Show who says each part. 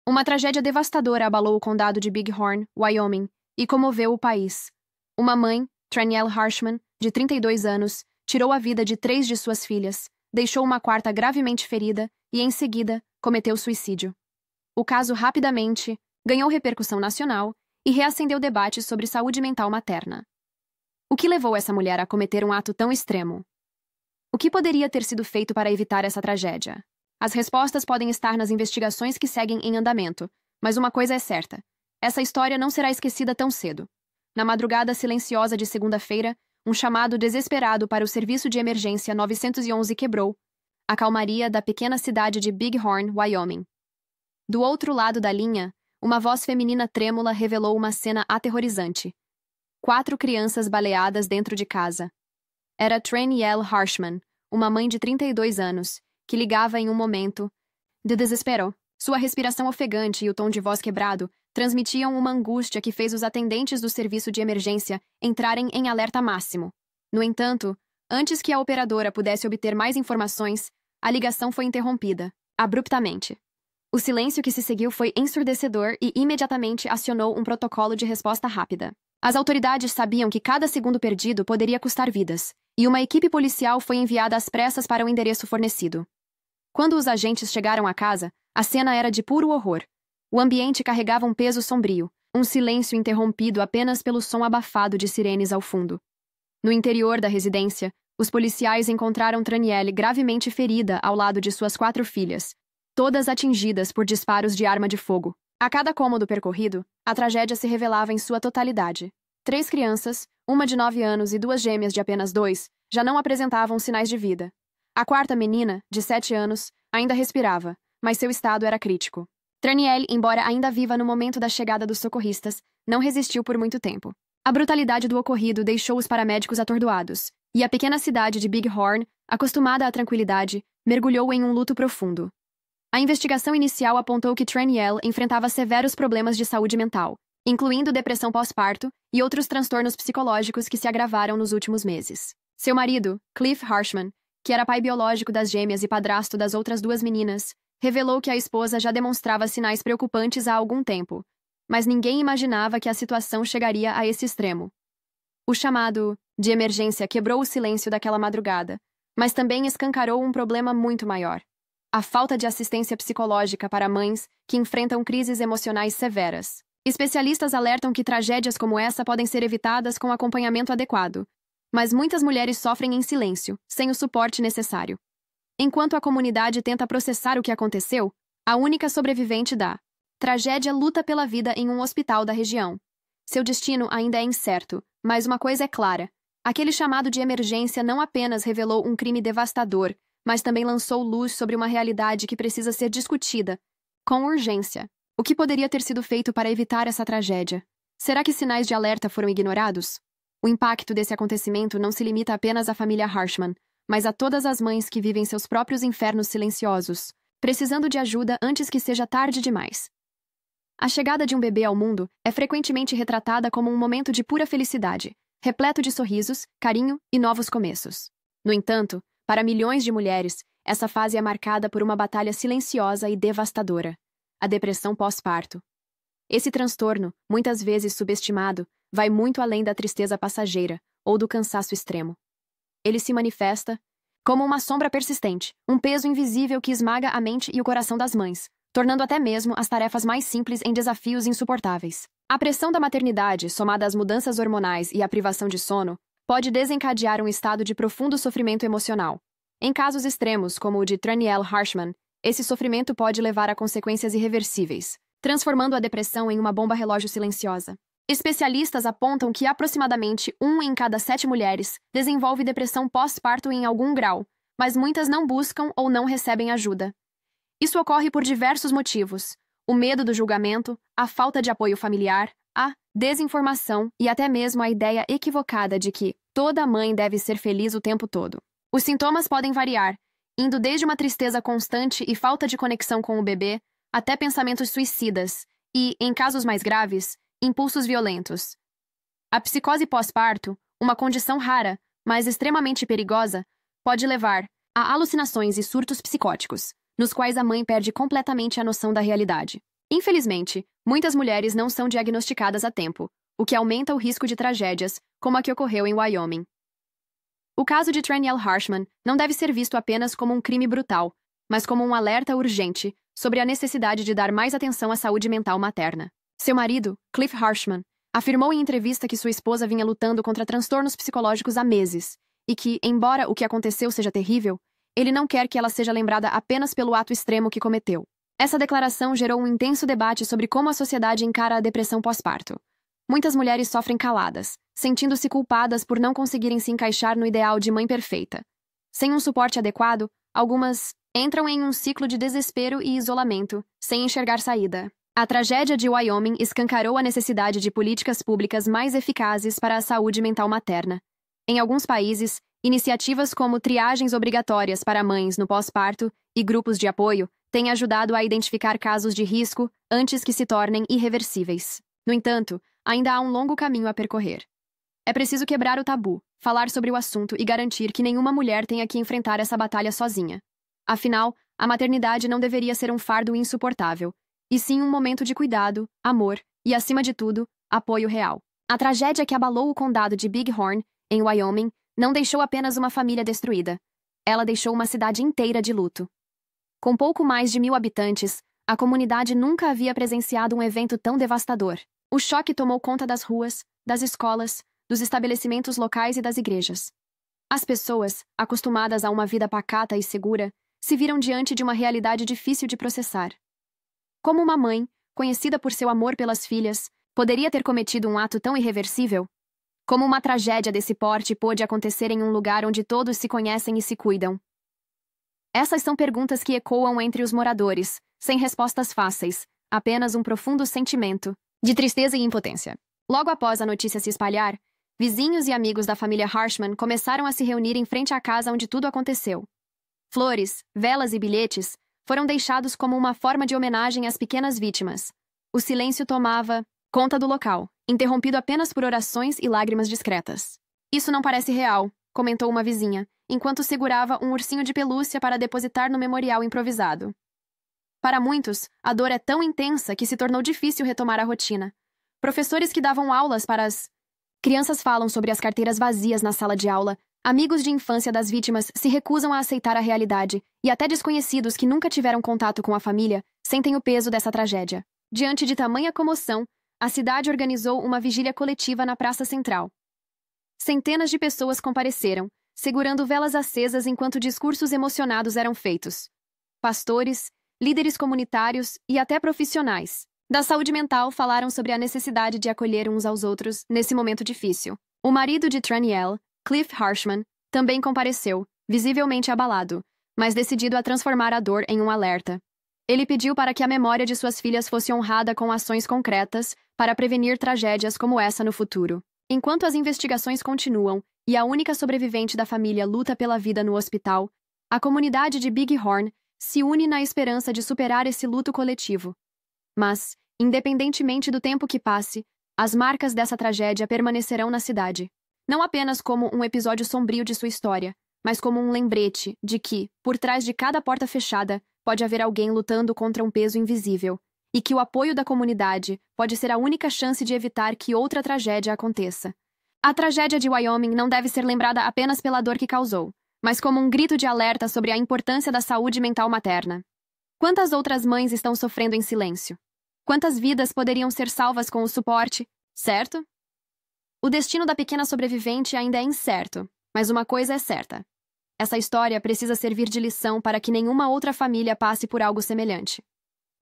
Speaker 1: Uma tragédia devastadora abalou o condado de Bighorn, Wyoming, e comoveu o país. Uma mãe, Tranielle Harshman, de 32 anos, tirou a vida de 3 de suas filhas, deixou uma quarta gravemente ferida e, em seguida, cometeu suicídio. O caso rapidamente ganhou repercussão nacional e reacendeu debates sobre saúde mental materna. O que levou essa mulher a cometer um ato tão extremo? O que poderia ter sido feito para evitar essa tragédia? As respostas podem estar nas investigações que seguem em andamento, mas uma coisa é certa: essa história não será esquecida tão cedo. Na madrugada silenciosa de segunda-feira, um chamado desesperado para o serviço de emergência 911 quebrou a calmaria da pequena cidade de Bighorn, Wyoming. Do outro lado da linha, uma voz feminina trêmula revelou uma cena aterrorizante. 4 crianças baleadas dentro de casa. Era Tranielle Harshman, uma mãe de 32 anos, que ligava em um momento de desespero. Sua respiração ofegante e o tom de voz quebrado transmitiam uma angústia que fez os atendentes do serviço de emergência entrarem em alerta máximo. No entanto, antes que a operadora pudesse obter mais informações, a ligação foi interrompida, abruptamente. O silêncio que se seguiu foi ensurdecedor e imediatamente acionou um protocolo de resposta rápida. As autoridades sabiam que cada segundo perdido poderia custar vidas, e uma equipe policial foi enviada às pressas para o endereço fornecido. Quando os agentes chegaram à casa, a cena era de puro horror. O ambiente carregava um peso sombrio, um silêncio interrompido apenas pelo som abafado de sirenes ao fundo. No interior da residência, os policiais encontraram Tranielle gravemente ferida ao lado de suas 4 filhas, todas atingidas por disparos de arma de fogo. A cada cômodo percorrido, a tragédia se revelava em sua totalidade. 3 crianças, uma de 9 anos e 2 gêmeas de apenas 2, já não apresentavam sinais de vida. A quarta menina, de 7 anos, ainda respirava, mas seu estado era crítico. Tranielle, embora ainda viva no momento da chegada dos socorristas, não resistiu por muito tempo. A brutalidade do ocorrido deixou os paramédicos atordoados, e a pequena cidade de Bighorn, acostumada à tranquilidade, mergulhou em um luto profundo. A investigação inicial apontou que Tranielle enfrentava severos problemas de saúde mental, incluindo depressão pós-parto e outros transtornos psicológicos que se agravaram nos últimos meses. Seu marido, Cliff Harshman, que era pai biológico das gêmeas e padrasto das outras 2 meninas, revelou que a esposa já demonstrava sinais preocupantes há algum tempo, mas ninguém imaginava que a situação chegaria a esse extremo. O chamado de emergência quebrou o silêncio daquela madrugada, mas também escancarou um problema muito maior: a falta de assistência psicológica para mães que enfrentam crises emocionais severas. Especialistas alertam que tragédias como essa podem ser evitadas com acompanhamento adequado, mas muitas mulheres sofrem em silêncio, sem o suporte necessário. Enquanto a comunidade tenta processar o que aconteceu, a única sobrevivente da tragédia luta pela vida em um hospital da região. Seu destino ainda é incerto, mas uma coisa é clara: aquele chamado de emergência não apenas revelou um crime devastador, mas também lançou luz sobre uma realidade que precisa ser discutida com urgência. O que poderia ter sido feito para evitar essa tragédia? Será que sinais de alerta foram ignorados? O impacto desse acontecimento não se limita apenas à família Harshman, mas a todas as mães que vivem seus próprios infernos silenciosos, precisando de ajuda antes que seja tarde demais. A chegada de um bebê ao mundo é frequentemente retratada como um momento de pura felicidade, repleto de sorrisos, carinho e novos começos. No entanto, para milhões de mulheres, essa fase é marcada por uma batalha silenciosa e devastadora: a depressão pós-parto. Esse transtorno, muitas vezes subestimado, vai muito além da tristeza passageira ou do cansaço extremo. Ele se manifesta como uma sombra persistente, um peso invisível que esmaga a mente e o coração das mães, tornando até mesmo as tarefas mais simples em desafios insuportáveis. A pressão da maternidade, somada às mudanças hormonais e à privação de sono, pode desencadear um estado de profundo sofrimento emocional. Em casos extremos, como o de Tranielle Harshman, esse sofrimento pode levar a consequências irreversíveis, transformando a depressão em uma bomba relógio silenciosa. Especialistas apontam que aproximadamente 1 em cada 7 mulheres desenvolve depressão pós-parto em algum grau, mas muitas não buscam ou não recebem ajuda. Isso ocorre por diversos motivos: o medo do julgamento, a falta de apoio familiar, a desinformação e até mesmo a ideia equivocada de que toda mãe deve ser feliz o tempo todo. Os sintomas podem variar, indo desde uma tristeza constante e falta de conexão com o bebê, até pensamentos suicidas e, em casos mais graves, impulsos violentos. A psicose pós-parto, uma condição rara, mas extremamente perigosa, pode levar a alucinações e surtos psicóticos, nos quais a mãe perde completamente a noção da realidade. Infelizmente, muitas mulheres não são diagnosticadas a tempo, o que aumenta o risco de tragédias, como a que ocorreu em Wyoming. O caso de Tranielle Harshman não deve ser visto apenas como um crime brutal, mas como um alerta urgente sobre a necessidade de dar mais atenção à saúde mental materna. Seu marido, Cliff Harshman, afirmou em entrevista que sua esposa vinha lutando contra transtornos psicológicos há meses e que, embora o que aconteceu seja terrível, ele não quer que ela seja lembrada apenas pelo ato extremo que cometeu. Essa declaração gerou um intenso debate sobre como a sociedade encara a depressão pós-parto. Muitas mulheres sofrem caladas, sentindo-se culpadas por não conseguirem se encaixar no ideal de mãe perfeita. Sem um suporte adequado, algumas entram em um ciclo de desespero e isolamento, sem enxergar saída. A tragédia de Wyoming escancarou a necessidade de políticas públicas mais eficazes para a saúde mental materna. Em alguns países, iniciativas como triagens obrigatórias para mães no pós-parto e grupos de apoio têm ajudado a identificar casos de risco antes que se tornem irreversíveis. No entanto, ainda há um longo caminho a percorrer. É preciso quebrar o tabu, falar sobre o assunto e garantir que nenhuma mulher tenha que enfrentar essa batalha sozinha. Afinal, a maternidade não deveria ser um fardo insuportável, e sim um momento de cuidado, amor e, acima de tudo, apoio real. A tragédia que abalou o condado de Bighorn, em Wyoming, não deixou apenas uma família destruída. Ela deixou uma cidade inteira de luto. Com pouco mais de 1.000 habitantes, a comunidade nunca havia presenciado um evento tão devastador. O choque tomou conta das ruas, das escolas, dos estabelecimentos locais e das igrejas. As pessoas, acostumadas a uma vida pacata e segura, se viram diante de uma realidade difícil de processar. Como uma mãe, conhecida por seu amor pelas filhas, poderia ter cometido um ato tão irreversível? Como uma tragédia desse porte pôde acontecer em um lugar onde todos se conhecem e se cuidam? Essas são perguntas que ecoam entre os moradores, sem respostas fáceis, apenas um profundo sentimento de tristeza e impotência. Logo após a notícia se espalhar, vizinhos e amigos da família Harshman começaram a se reunir em frente à casa onde tudo aconteceu. Flores, velas e bilhetes foram deixados como uma forma de homenagem às pequenas vítimas. O silêncio tomava conta do local, interrompido apenas por orações e lágrimas discretas. "Isso não parece real", comentou uma vizinha, enquanto segurava um ursinho de pelúcia para depositar no memorial improvisado. Para muitos, a dor é tão intensa que se tornou difícil retomar a rotina. Professores que davam aulas para as crianças falam sobre as carteiras vazias na sala de aula. Amigos de infância das vítimas se recusam a aceitar a realidade, e até desconhecidos que nunca tiveram contato com a família sentem o peso dessa tragédia. Diante de tamanha comoção, a cidade organizou uma vigília coletiva na Praça Central. Centenas de pessoas compareceram, segurando velas acesas enquanto discursos emocionados eram feitos. Pastores, líderes comunitários e até profissionais da saúde mental falaram sobre a necessidade de acolher uns aos outros nesse momento difícil. O marido de Tranielle, Cliff Harshman, também compareceu, visivelmente abalado, mas decidido a transformar a dor em um alerta. Ele pediu para que a memória de suas filhas fosse honrada com ações concretas para prevenir tragédias como essa no futuro. Enquanto as investigações continuam e a única sobrevivente da família luta pela vida no hospital, a comunidade de Bighorn se une na esperança de superar esse luto coletivo. Mas, independentemente do tempo que passe, as marcas dessa tragédia permanecerão na cidade. Não apenas como um episódio sombrio de sua história, mas como um lembrete de que, por trás de cada porta fechada, pode haver alguém lutando contra um peso invisível, e que o apoio da comunidade pode ser a única chance de evitar que outra tragédia aconteça. A tragédia de Wyoming não deve ser lembrada apenas pela dor que causou, mas como um grito de alerta sobre a importância da saúde mental materna. Quantas outras mães estão sofrendo em silêncio? Quantas vidas poderiam ser salvas com o suporte, certo? O destino da pequena sobrevivente ainda é incerto, mas uma coisa é certa. Essa história precisa servir de lição para que nenhuma outra família passe por algo semelhante.